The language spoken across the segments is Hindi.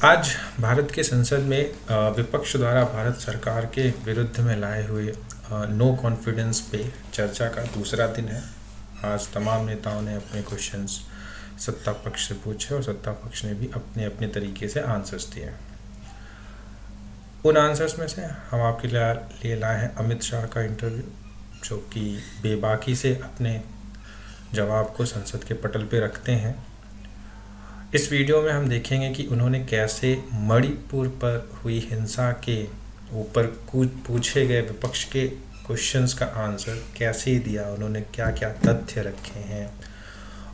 आज भारत के संसद में विपक्ष द्वारा भारत सरकार के विरुद्ध में लाए हुए नो कॉन्फिडेंस पे चर्चा का दूसरा दिन है। आज तमाम नेताओं ने अपने क्वेश्चंस सत्ता पक्ष से पूछे और सत्ता पक्ष ने भी अपने अपने तरीके से आंसर्स दिए। उन आंसर्स में से हम आपके लिए लाए हैं अमित शाह का इंटरव्यू, जो कि बेबाकी से अपने जवाब को संसद के पटल पे रखते हैं। इस वीडियो में हम देखेंगे कि उन्होंने कैसे मणिपुर पर हुई हिंसा के ऊपर पूछे गए विपक्ष के क्वेश्चंस का आंसर कैसे दिया, उन्होंने क्या क्या तथ्य रखे हैं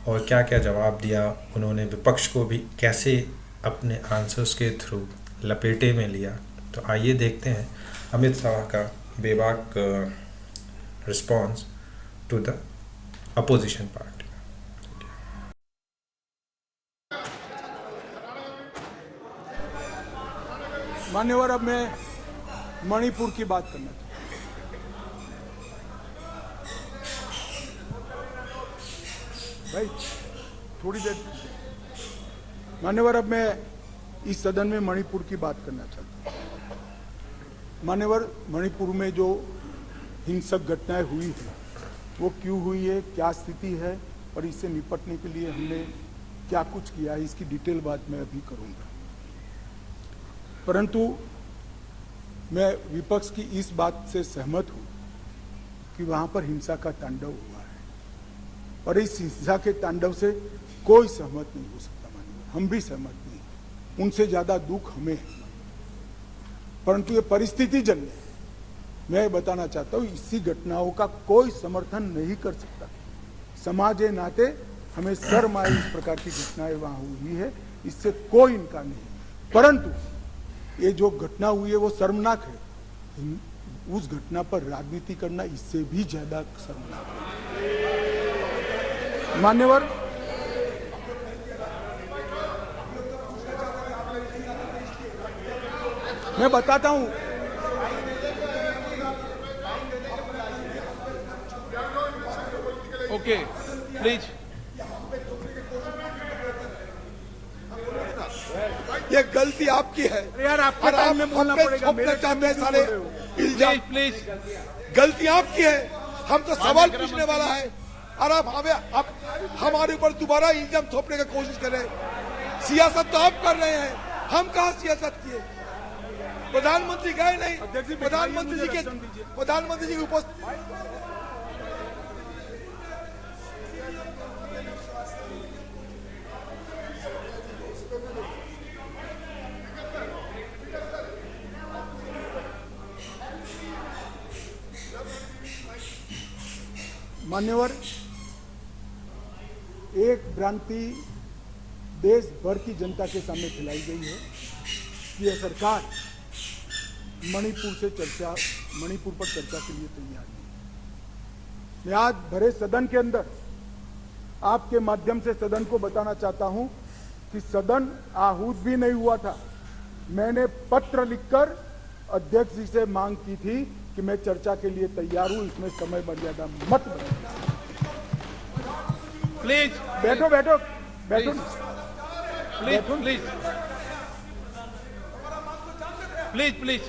और क्या क्या जवाब दिया, उन्होंने विपक्ष को भी कैसे अपने आंसर्स के थ्रू लपेटे में लिया। तो आइए देखते हैं अमित शाह का बेबाक response to the opposition party. मान्यवर, अब मैं मणिपुर की बात करना चाहता हूं। भाई थोड़ी देर। मान्यवर, अब मैं इस सदन में मणिपुर की बात करना चाहता हूं। मान्यवर, मणिपुर में जो हिंसक घटनाएं हुई है वो क्यों हुई है, क्या स्थिति है और इससे निपटने के लिए हमने क्या कुछ किया है, इसकी डिटेल बात मैं अभी करूंगा। परंतु मैं विपक्ष की इस बात से सहमत हूं कि वहां पर हिंसा का तांडव हुआ है और इस हिंसा के तांडव से कोई सहमत नहीं हो सकता। मानिए, हम भी सहमत नहीं, उनसे ज्यादा दुख हमें है। परंतु ये परिस्थिति जन्य है। मैं बताना चाहता हूं, इसी घटनाओं का कोई समर्थन नहीं कर सकता। समाज के नाते हमें शर्म आए इस प्रकार की घटनाएं वहां हुई है, इससे कोई इनकार नहीं। परंतु ये जो घटना हुई है वो शर्मनाक है। उस घटना पर राजनीति करना इससे भी ज्यादा शर्मनाक है। मान्यवर, मैं बताता हूं। Okay, please. ये गलती आपकी है यार, आपके टाइम में बोलना पड़ेगा। मेरे टाइम में सारे इल्जाम, प्लीज गलती आपकी है। हम तो सवाल पूछने वाला है और आप हमारे ऊपर दोबारा इल्जाम थोपने की कोशिश कर रहे हैं। सियासत तो आप कर रहे हैं, हम कहाँ सियासत किए। प्रधानमंत्री गए नहीं, प्रधानमंत्री जी की उपस्थिति। मान्यवर, एक भ्रांति देश भर की जनता के सामने फैलाई गई है कि यह सरकार मणिपुर पर चर्चा के लिए तैयार नहीं। मैं आज भरे सदन के अंदर आपके माध्यम से सदन को बताना चाहता हूं कि सदन आहूत भी नहीं हुआ था। मैंने पत्र लिखकर अध्यक्ष जी से मांग की थी कि मैं चर्चा के लिए तैयार हूं, इसमें समय मर्यादा मत बढ़ाइए। प्लीज बैठो। Please please please.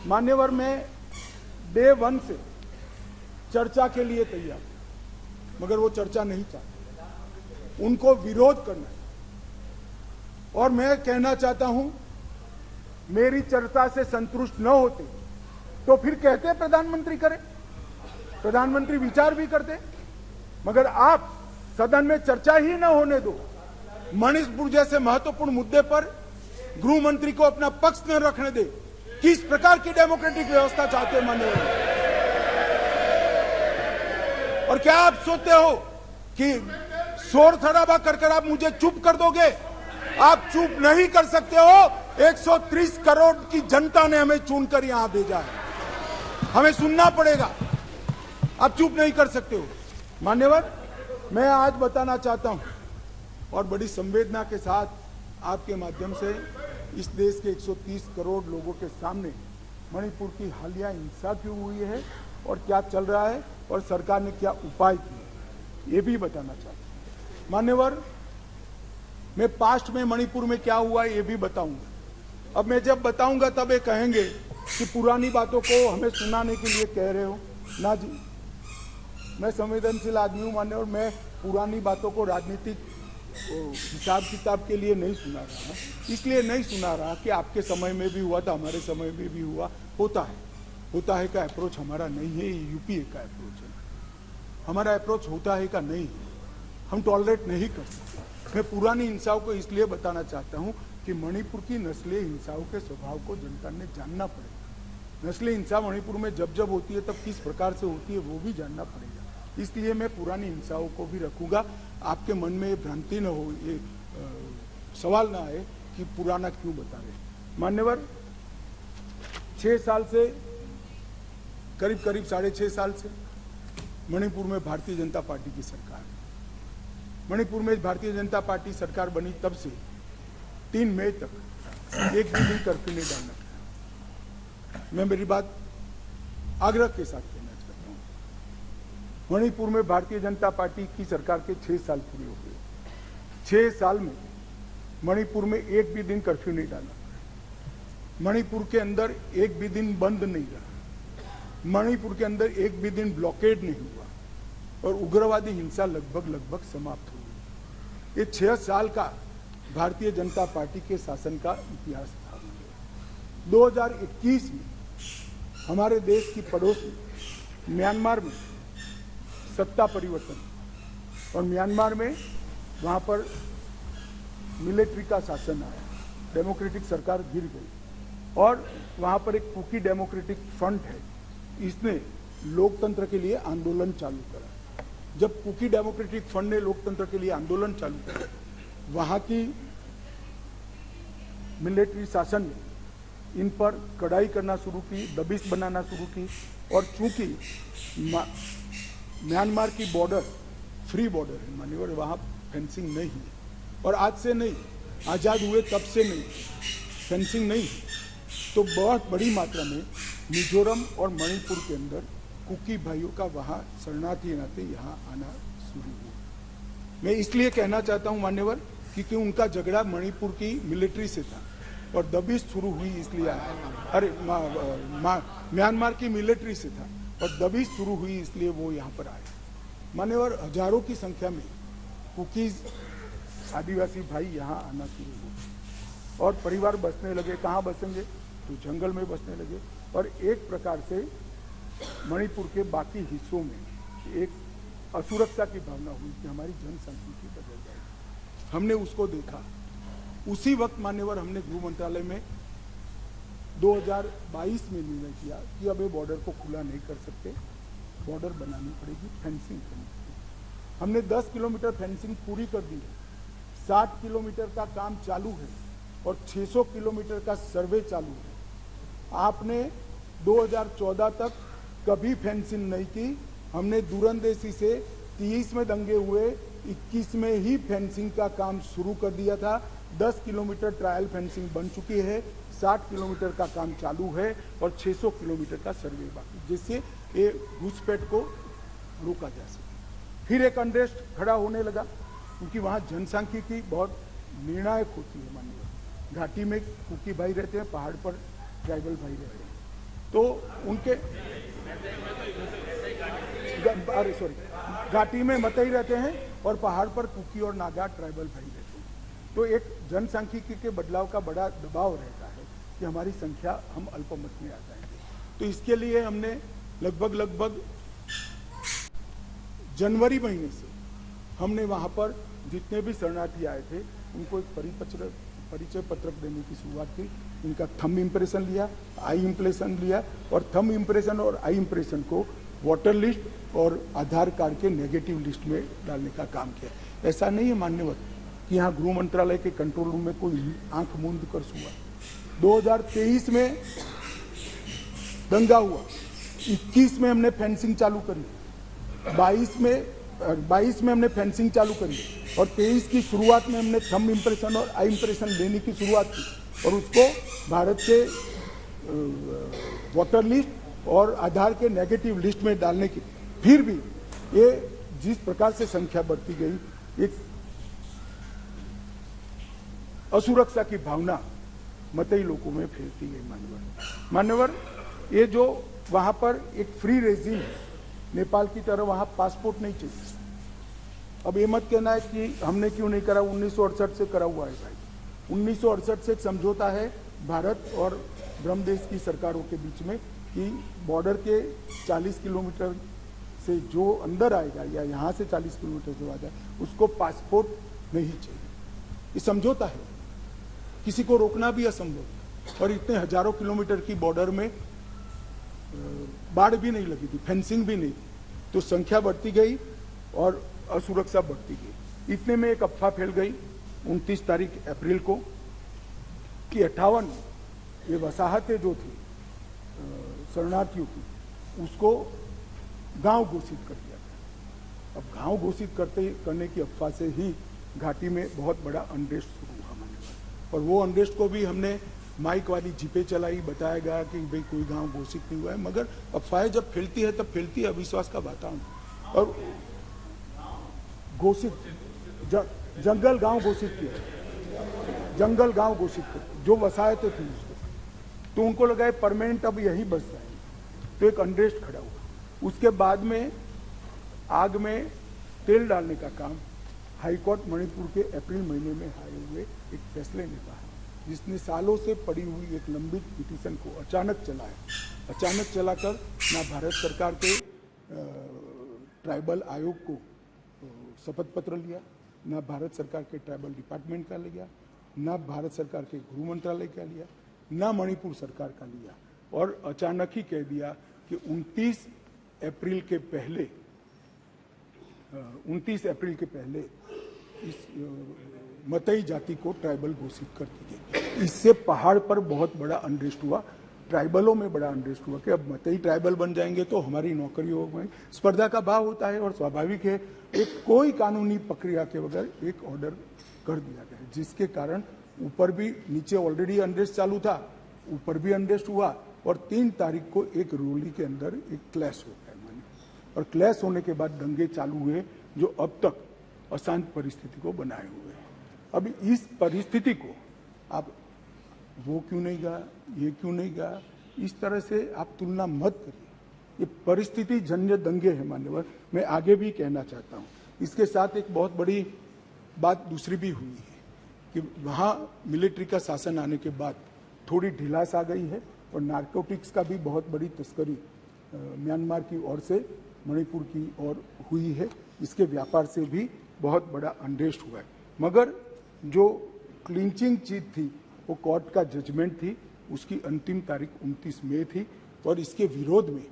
मान्यवर, मैं डे 1 से चर्चा के लिए तैयार, मगर वो चर्चा नहीं चाहते, उनको विरोध करना है। और मैं कहना चाहता हूं, मेरी चर्चा से संतुष्ट न होते तो फिर कहते प्रधानमंत्री करे, प्रधानमंत्री विचार भी करते। मगर आप सदन में चर्चा ही न होने दो। मणिपुर जैसे महत्वपूर्ण मुद्दे पर गृह मंत्री को अपना पक्ष न रखने दे। किस प्रकार की डेमोक्रेटिक व्यवस्था चाहते हैं माननीय? और क्या आप सोचते हो कि शोर शराबा कर आप मुझे चुप कर दोगे? आप चुप नहीं कर सकते हो। 130 करोड़ की जनता ने हमें चुनकर यहां भेजा है, हमें सुनना पड़ेगा। आप चुप नहीं कर सकते हो। मान्यवर, मैं आज बताना चाहता हूं और बड़ी संवेदना के साथ आपके माध्यम से इस देश के 130 करोड़ लोगों के सामने मणिपुर की हालिया हिंसा क्यों हुई है और क्या चल रहा है और सरकार ने क्या उपाय किए, ये भी बताना चाहता हूं। मान्यवर, मैं पास्ट में मणिपुर में क्या हुआ ये भी बताऊंगा। अब मैं जब बताऊंगा तब ये कहेंगे कि पुरानी बातों को हमें सुनाने के लिए कह रहे हो। ना जी, मैं संवेदनशील आदमी हूँ मान्यवर, मैं पुरानी बातों को राजनीतिक हिसाब किताब के लिए नहीं सुना रहा। इसलिए नहीं सुना रहा कि आपके समय में भी हुआ था, हमारे समय में भी हुआ, होता है का अप्रोच हमारा नहीं है, ये यूपीए का अप्रोच है। हमारा अप्रोच होता है का नहीं है, हम टॉलरेट नहीं कर सकते। मैं पुरानी हिंसाओं को इसलिए बताना चाहता हूँ कि मणिपुर की नस्लीय हिंसाओं के स्वभाव को जनता ने जानना पड़ेगा। नस्लीय हिंसा मणिपुर में जब जब होती है तब किस प्रकार से होती है वो भी जानना पड़ेगा। इसलिए मैं पुरानी हिंसाओं को भी रखूंगा। आपके मन में ये भ्रांति न हो, ये सवाल ना आए कि पुराना क्यों बता रहे। मान्यवर, 6 साल से करीब 6.5 साल से मणिपुर में भारतीय जनता पार्टी की सरकार है। मणिपुर में भारतीय जनता पार्टी सरकार बनी तब से 3 मई तक एक भी दिन कर्फ्यू नहीं डालना पड़ा। मैं मेरी बात आग्रह के साथ कहना चाहता हूँ। मणिपुर में भारतीय जनता पार्टी की सरकार के 6 साल पूरे हो गए। 6 साल में मणिपुर में एक भी दिन कर्फ्यू नहीं डाला पड़ा। मणिपुर के अंदर एक भी दिन बंद नहीं रहा। मणिपुर के अंदर एक भी दिन ब्लॉकेड नहीं हुआ और उग्रवादी हिंसा लगभग समाप्त हो गई। ये 6 साल का भारतीय जनता पार्टी के शासन का इतिहास था। 2021 में हमारे देश की पड़ोस में म्यांमार में सत्ता परिवर्तन और म्यांमार में वहां पर मिलिट्री का शासन आया, डेमोक्रेटिक सरकार गिर गई और वहां पर एक कुकी डेमोक्रेटिक फ्रंट है, इसने लोकतंत्र के लिए आंदोलन चालू करा। जब कुकी डेमोक्रेटिक फ्रंट ने लोकतंत्र के लिए आंदोलन चालू किया, वहां की मिलिट्री शासन ने इन पर कड़ाई करना शुरू की, दबिश बनाना शुरू की और चूंकि म्यांमार की बॉर्डर फ्री बॉर्डर है मान्यवर, वहां फेंसिंग नहीं है और आज से नहीं, आजाद हुए तब से नहीं फेंसिंग नहीं है, तो बहुत बड़ी मात्रा में मिजोरम और मणिपुर के अंदर कुकी भाइयों का वहां शरणार्थी नाते यहाँ आना शुरू हुआ। मैं इसलिए कहना चाहता हूं मान्यवर, क्योंकि उनका झगड़ा मणिपुर की मिलिट्री से था और दबिश शुरू हुई इसलिए अरे म्यांमार की मिलिट्री से था और दबिश शुरू हुई इसलिए वो यहाँ पर आए। मान्यवर, हजारों की संख्या में कुकीज आदिवासी भाई यहाँ आना शुरू हुए और परिवार बसने लगे। कहाँ बसेंगे? तो जंगल में बसने लगे और एक प्रकार से मणिपुर के बाकी हिस्सों में एक असुरक्षा की भावना हुई कि हमारी जनसंख्या बदल जाएगी। हमने उसको देखा। उसी वक्त मान्यवर हमने गृह मंत्रालय में 2022 में निर्णय किया कि अब ये बॉर्डर को खुला नहीं कर सकते, बॉर्डर बनानी पड़ेगी, फेंसिंग करनी पड़ेगी। हमने 10 किलोमीटर फेंसिंग पूरी कर दी है, 60 किलोमीटर का काम चालू है और 600 किलोमीटर का सर्वे चालू है। आपने 2014 तक कभी फेंसिंग नहीं की। हमने दूरंदेशी से 30 में दंगे हुए, 21 में ही फेंसिंग का काम शुरू कर दिया था। 10 किलोमीटर ट्रायल फेंसिंग बन चुकी है, 60 किलोमीटर का काम चालू है और 600 किलोमीटर का सर्वे बाकी, जिससे ये घुसपैठ को रोका जा सके। फिर एक अनरेस्ट खड़ा होने लगा क्योंकि वहाँ जनसांख्यिकी बहुत निर्णायक होती है। मानिए घाटी में कुकी भाई रहते हैं, पहाड़ पर ट्राइबल भाई रहते हैं, तो उनके घाटी में मतई रहते हैं और पहाड़ पर कुकी और नागा ट्राइबल भाई रहते हैं। तो एक जनसांख्यिकी के बदलाव का बड़ा दबाव रहता है कि हमारी संख्या, हम अल्पमत में आ जाएंगे। तो इसके लिए हमने लगभग जनवरी महीने से हमने वहाँ पर जितने भी शरणार्थी आए थे उनको एक परिचय पत्रक देने की शुरुआत की। इनका थंब इम्प्रेशन लिया, आई इम्प्रेशन लिया और थंब इम्प्रेशन और आई इम्प्रेशन को वोटर लिस्ट और आधार कार्ड के नेगेटिव लिस्ट में डालने का काम किया। ऐसा नहीं है मान्यवर कि यहाँ गृह मंत्रालय के कंट्रोल रूम में कोई आंख मूंद कर हुआ। 2023 में दंगा हुआ, 21 में हमने फेंसिंग चालू करी, 22 में हमने फेंसिंग चालू करी और 23 की शुरुआत में हमने थंब इम्प्रेशन और आई इम्प्रेशन लेने की शुरुआत की और उसको भारत के वोटर लिस्ट और आधार के नेगेटिव लिस्ट में डालने की। फिर भी ये जिस प्रकार से संख्या बढ़ती गई, एक असुरक्षा की भावना मतई लोगों में फैलती गई। मान्यवर, ये जो वहां पर एक फ्री रेजिम है, नेपाल की तरह वहां पासपोर्ट नहीं चाहिए। अब ये मत कहना है कि हमने क्यों नहीं करा, 1968 से करा हुआ है भाई। 1968 से एक समझौता है भारत और ब्रह्मदेश की सरकारों के बीच में कि बॉर्डर के 40 किलोमीटर से जो अंदर आएगा या यहाँ से 40 किलोमीटर जो आ जाए उसको पासपोर्ट नहीं चाहिए। ये समझौता है, किसी को रोकना भी असंभव। और इतने हजारों किलोमीटर की बॉर्डर में बाढ़ भी नहीं लगी थी, फेंसिंग भी नहीं थी, तो संख्या बढ़ती गई और असुरक्षा बढ़ती गई। इतने में एक अफवाह फैल गई 29 तारीख अप्रैल को कि 58 ये वसाहतें जो थी शरणार्थियों की, उसको गांव घोषित कर दिया गया। अब गांव घोषित करने की अफवाह से ही घाटी में बहुत बड़ा अनरेस्ट शुरू हुआ हमारे। और वो अनरेस्ट को भी हमने माइक वाली जीपे चलाई, बताया गया कि भाई कोई गांव घोषित नहीं हुआ है। मगर अफवाहें जब फैलती है तब फैलती है अविश्वास का वातावरण। और घोषित जंगल गांव घोषित किया, जंगल गांव घोषित किया जो वसाहतें थी उसको, तो उनको लगा परमानेंट अब यही बस जाएंगे, तो एक अनरेस्ट खड़ा हुआ। उसके बाद में आग में तेल डालने का काम हाईकोर्ट मणिपुर के अप्रैल महीने में आए हुए एक फैसले ने कहा, जिसने सालों से पड़ी हुई एक लंबित पिटीशन को अचानक चलाया। अचानक चलाकर ना भारत सरकार के ट्राइबल आयोग को शपथ पत्र लिया, ना भारत सरकार के ट्राइबल डिपार्टमेंट का लिया, ना भारत सरकार के गृह मंत्रालय का लिया, ना मणिपुर सरकार का लिया, और अचानक ही कह दिया कि 29 अप्रैल के पहले इस मतई जाति को ट्राइबल घोषित कर दी गई। इससे पहाड़ पर बहुत बड़ा अनरेस्ट हुआ, ट्राइबलों में बड़ा अनरेस्ट हुआ कि अब मतई ट्राइबल बन जाएंगे तो हमारी नौकरियों में स्पर्धा का भाव होता है। और स्वाभाविक है, एक कोई कानूनी प्रक्रिया के बगैर एक ऑर्डर कर दिया गया, जिसके कारण ऊपर भी, नीचे ऑलरेडी अनरेस्ट चालू था, ऊपर भी अनरेस्ट हुआ। और 3 तारीख को एक रोली के अंदर एक क्लैश हो गया माने, और क्लैश होने के बाद दंगे चालू हुए जो अब तक अशांत परिस्थिति को बनाए हुए हैं। अब इस परिस्थिति को आप वो क्यों नहीं गया, ये क्यों नहीं गया, इस तरह से आप तुलना मत करिए। ये परिस्थिति जन्य दंगे है मान्यवर। मैं आगे भी कहना चाहता हूँ, इसके साथ एक बहुत बड़ी बात दूसरी भी हुई है कि वहाँ मिलिट्री का शासन आने के बाद थोड़ी ढिलास आ गई है और नार्कोटिक्स का भी बहुत बड़ी तस्करी म्यांमार की ओर से मणिपुर की ओर हुई है। इसके व्यापार से भी बहुत बड़ा अनरेस्ट हुआ है। मगर जो क्लिंचिंग चीज थी वो कोर्ट का जजमेंट थी, उसकी अंतिम तारीख 29 मई थी। और इसके विरोध में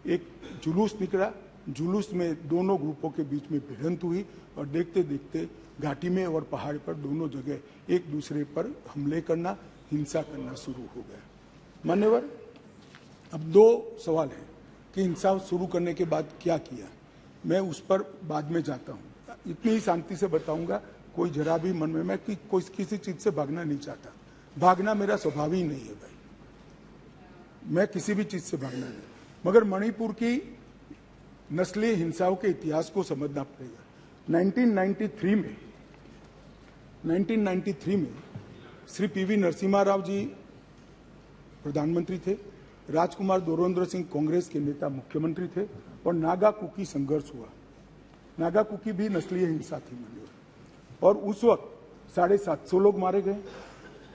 एक जुलूस निकला, जुलूस में दोनों ग्रुपों के बीच में भिड़ंत हुई और देखते देखते घाटी में और पहाड़ पर दोनों जगह एक दूसरे पर हमले करना, हिंसा करना शुरू हो गया। मान्यवर, अब 2 सवाल हैं कि हिंसा शुरू करने के बाद क्या किया, मैं उस पर बाद में जाता हूँ। इतनी ही शांति से बताऊंगा, कोई जरा भी मन में, मैं कि कोई किसी चीज से भागना नहीं चाहता, भागना मेरा स्वभाव ही नहीं है भाई, मैं किसी भी चीज से भागना नहीं। मगर मणिपुर की नस्लीय हिंसाओं के इतिहास को समझना पड़ेगा। 1993 में श्री पीवी नरसिम्हा राव जी प्रधानमंत्री थे, राजकुमार दोरेंद्र सिंह कांग्रेस के नेता मुख्यमंत्री थे, और नागा कुकी संघर्ष हुआ। नागा कुकी भी नस्लीय हिंसा थी मान्यवर। और उस वक्त 750 लोग मारे गए,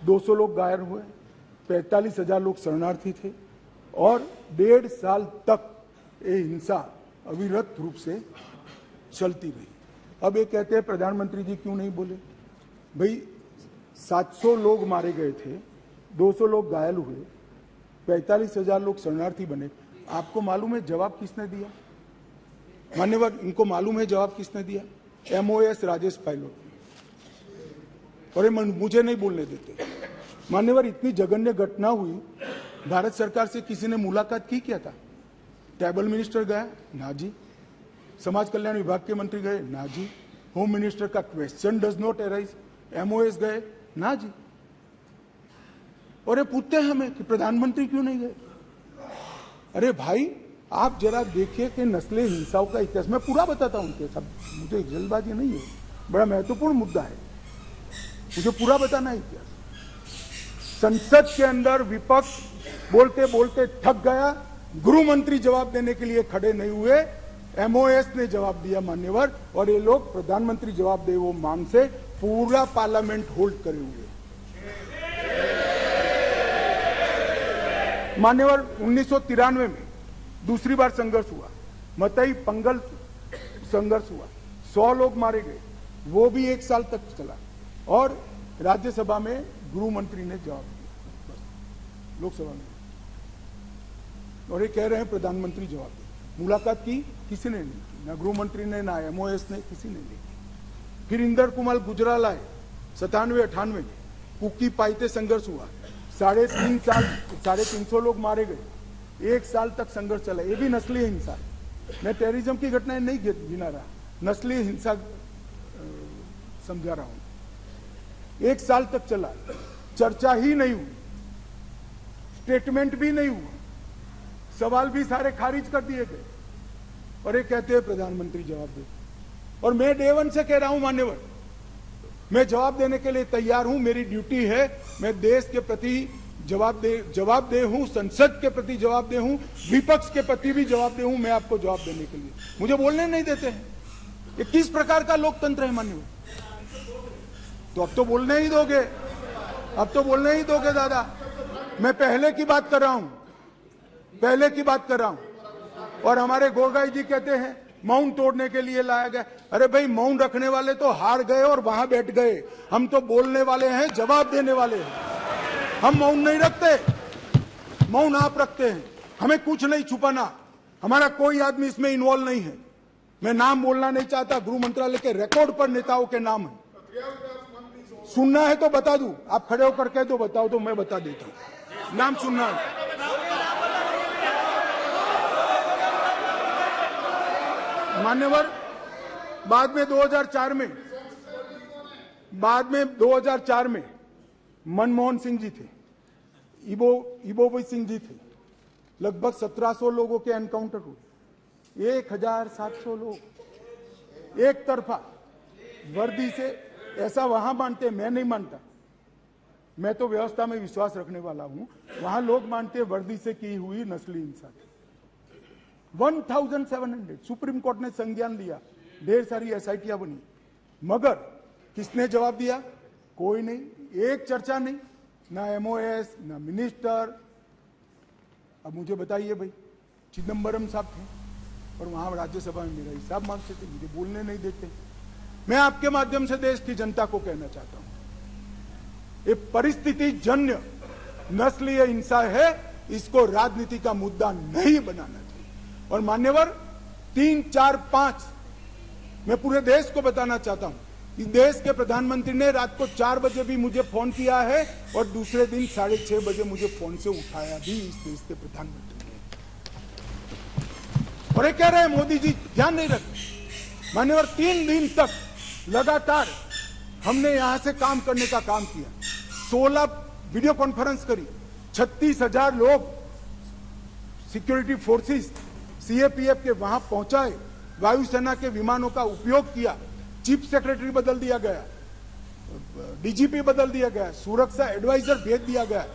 200 लोग घायल हुए, 45,000 लोग शरणार्थी थे, और 1.5 साल तक ये हिंसा अविरत रूप से चलती रही। अब ये कहते हैं प्रधानमंत्री जी क्यों नहीं बोले, भाई 700 लोग मारे गए थे, 200 लोग घायल हुए, 45,000 लोग शरणार्थी बने। आपको मालूम है जवाब किसने दिया मान्यवर? इनको मालूम है जवाब किसने दिया? MOS राजेश पायलट। और मुझे नहीं बोलने देते मान्यवर। इतनी जघन्य घटना हुई, भारत सरकार से किसी ने मुलाकात की क्या था? ट्राइबल मिनिस्टर गया? ना जी। समाज कल्याण विभाग के मंत्री गए? ना जी। होम मिनिस्टर का question does not arise. MOS गए? ना जी। और ये पूछते हैं हमें कि प्रधानमंत्री क्यों नहीं गए? अरे भाई, आप जरा देखिए कि नस्लीय हिंसाओं का इतिहास, मैं पूरा बताता हूं उनके सब, मुझे जल्दबाजी नहीं है, बड़ा महत्वपूर्ण मुद्दा है। मुझे पूरा बताना है इतिहास। संसद के अंदर विपक्ष बोलते बोलते थक गया, गृह मंत्री जवाब देने के लिए खड़े नहीं हुए, एमओएस ने जवाब दिया मान्यवर, और ये लोग प्रधानमंत्री जवाब दे वो मांग से पूरा पार्लियामेंट होल्ड करे हुए। मान्यवर 1993 में दूसरी बार संघर्ष हुआ, मतई पंगल संघर्ष हुआ, 100 लोग मारे गए, वो भी 1 साल तक चला, और राज्यसभा में गृह मंत्री ने जवाब दिया, बस लोकसभा में, और ये कह रहे हैं प्रधानमंत्री जवाब दे। मुलाकात की किसी ने नहीं की, ना गृह मंत्री ने, ना एमओएस ने, किसी ने नहीं की। फिर इंदर कुमार गुजराल आए 97-98 में, कुकी पाइते संघर्ष हुआ, 350 लोग मारे गए, 1 साल तक संघर्ष चला, ये भी नस्लीय हिंसा। मैं टेररिज्म की घटनाएं नहीं गिना रहा, नस्लीय हिंसा समझा रहा हूं। 1 साल तक चला, चर्चा ही नहीं हुई, स्टेटमेंट भी नहीं हुआ, सवाल भी सारे खारिज कर दिए गए, और ये कहते हैं प्रधानमंत्री जवाब दे। और मैं डे 1 से कह रहा हूं मान्यवर, मैं जवाब देने के लिए तैयार हूं, मेरी ड्यूटी है, मैं देश के प्रति जवाब दे हूं, संसद के प्रति जवाब दे हूं, विपक्ष के प्रति भी जवाब दे हूं, मैं आपको जवाब देने के लिए। मुझे बोलने नहीं देते हैं, ये किस प्रकार का लोकतंत्र है मान्यवर? तो अब तो बोलने ही दोगे, अब तो बोलने ही दोगे दादा। मैं पहले की बात कर रहा हूं, पहले की बात कर रहा हूं। और हमारे गोगाई जी कहते हैं मौन तोड़ने के लिए लाया गया। अरे भाई, मौन रखने वाले तो हार गए और वहां बैठ गए, हम तो बोलने वाले हैं, जवाब देने वाले हैं। हम मौन नहीं रखते, मौन आप रखते हैं। हमें कुछ नहीं छुपाना, हमारा कोई आदमी इसमें इन्वॉल्व नहीं है। मैं नाम बोलना नहीं चाहता, गृह मंत्रालय के रिकॉर्ड पर नेताओं के नाम है। सुनना है तो बता दूं, आप खड़े होकर कह दो बताओ तो मैं बता देता हूं, नाम सुनना है। मान्यवर, बाद में 2004 में मनमोहन सिंह जी थे, इबोबी सिंह जी थे, लगभग 1700 लोगों के एनकाउंटर हुए, 1700 लोग एक तरफा वर्दी से। ऐसा वहां मानते, मैं नहीं मानता, मैं तो व्यवस्था में विश्वास रखने वाला हूं। वहां लोग मानते वर्दी से की हुई नस्ली हिंसा थी। 1700 सुप्रीम कोर्ट ने संज्ञान लिया, ढेर सारी एसआईटियां बनी, मगर किसने जवाब दिया? कोई नहीं, एक चर्चा नहीं, ना एमओएस, ना मिनिस्टर। अब मुझे बताइए भाई, चिदम्बरम साहब थे और वहां राज्यसभा में मेरा हिसाब मांगते थे, मुझे बोलने नहीं देते। मैं आपके माध्यम से देश की जनता को कहना चाहता हूं, ये परिस्थिति जन्य नस्लीय हिंसा है, इसको राजनीति का मुद्दा नहीं बनाना चाहिए। और मान्यवर 3, 4, 5 मैं पूरे देश को बताना चाहता हूं, इस देश के प्रधानमंत्री ने रात को 4 बजे भी मुझे फोन किया है और दूसरे दिन 6:30 बजे मुझे फोन से उठाया भी इस देश के प्रधानमंत्री ने। और ये कह रहे हैं मोदी जी ध्यान नहीं रखते। मान्यवर 3 दिन तक लगातार हमने यहां से काम करने का काम किया, 16 वीडियो कॉन्फ्रेंस करी, 36,000 लोग सिक्योरिटी फोर्सेस सीएपीएफ के वहां पहुंचाए, वायुसेना के विमानों का उपयोग किया, चीफ सेक्रेटरी बदल दिया गया, डीजीपी बदल दिया गया, सुरक्षा एडवाइजर भेज दिया गया,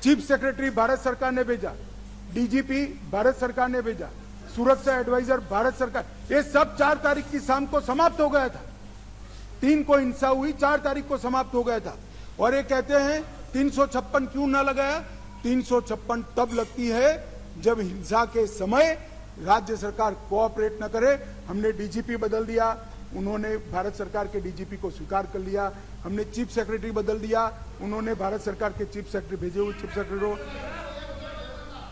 चीफ सेक्रेटरी भारत सरकार ने भेजा, डीजीपी भारत सरकार ने भेजा, सुरक्षा एडवाइजर भारत सरकार। ये सब 4 तारीख की शाम को समाप्त हो गया था। 3 को हिंसा हुई, 4 तारीख को समाप्त हो गया था। और ये कहते हैं 356 क्यों ना लगाया? 356 तब लगती है जब हिंसा के समय राज्य सरकार कोऑपरेट न करे। हमने डीजीपी बदल दिया, उन्होंने भारत सरकार के डीजीपी को स्वीकार कर लिया, हमने चीफ सेक्रेटरी बदल दिया, उन्होंने भारत सरकार के चीफ सेक्रेटरी भेजे हुए चीफ सेक्रेटरी को।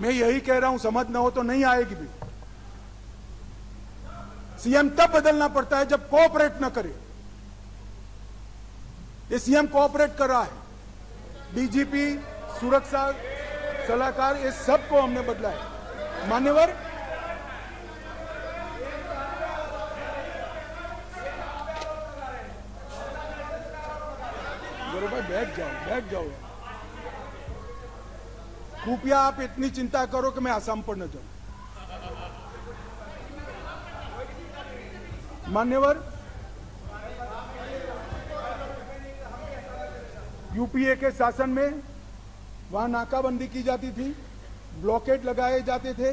मैं यही कह रहा हूं, समझ न हो तो नहीं आएगी भी। सीएम तब बदलना पड़ता है जब कोऑपरेट न करे। ये सीएम कोऑपरेट कर रहा है, डीजीपी, सुरक्षा सलाहकार, ये सबको हमने बदला है। मान्यवर भाई बैठ जाओ। कृपया आप इतनी चिंता करो कि मैं आसाम पर न जाऊं। मान्यवर यूपीए के शासन में वहां नाकाबंदी की जाती थी, ब्लॉकेट लगाए जाते थे।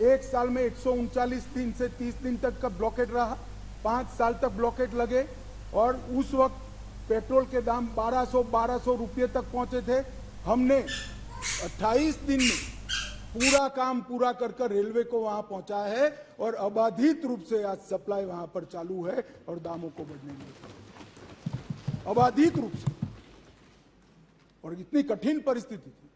एक साल में 139 दिन से 30 दिन तक का ब्लॉकेट रहा, 5 साल तक ब्लॉकेट लगे और उस वक्त पेट्रोल के दाम 1200 रुपये तक पहुंचे थे। हमने 28 दिन में पूरा काम पूरा कर रेलवे को वहां पहुंचा है और अबाधित रूप से आज सप्लाई वहां पर चालू है और दामों को बढ़ने नहीं, अबाधित रूप से। और इतनी कठिन परिस्थिति थी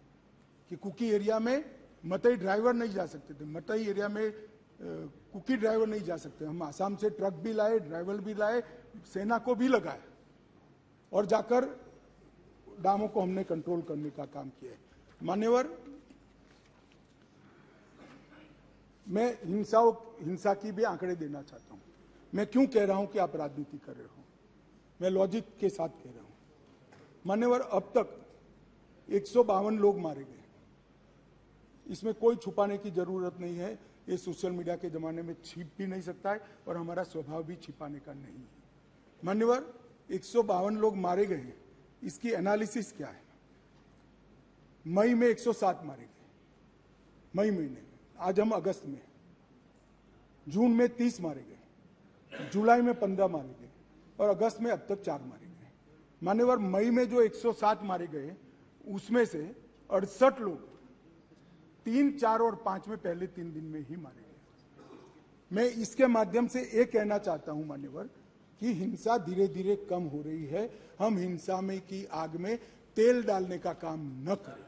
कि कुकी एरिया में मतई ड्राइवर नहीं जा सकते थे, मतई एरिया में कुकी ड्राइवर नहीं जा सकते। हम आसाम से ट्रक भी लाए, ड्राइवर भी लाए, सेना को भी लगाए और जाकर दामों को हमने कंट्रोल करने का काम किया है। मान्यवर, मैं हिंसा की भी आंकड़े देना चाहता हूं। मैं क्यों कह रहा हूं कि आप राजनीति कर रहे हो, मैं लॉजिक के साथ कह रहा हूं। मान्यवर, अब तक 152 लोग मारे गए, इसमें कोई छुपाने की जरूरत नहीं है। ये सोशल मीडिया के जमाने में छिप भी नहीं सकता है और हमारा स्वभाव भी छिपाने का नहीं है। मान्यवर, 152 लोग मारे गए, इसकी एनालिसिस क्या है? मई में 107 मारे गए, मई महीने में। आज हम अगस्त में, जून में 30 मारे गए, जुलाई में 15 मारे गए और अगस्त में अब तक 4 मारे गए। मान्यवर, मई में जो 107 मारे गए उसमें से 68 लोग 3, 4 और 5 में पहले 3 दिन में ही मारे गए। मैं इसके माध्यम से ये कहना चाहता हूं मान्यवर कि हिंसा धीरे धीरे कम हो रही है। हम हिंसा में की आग में तेल डालने का काम न करें।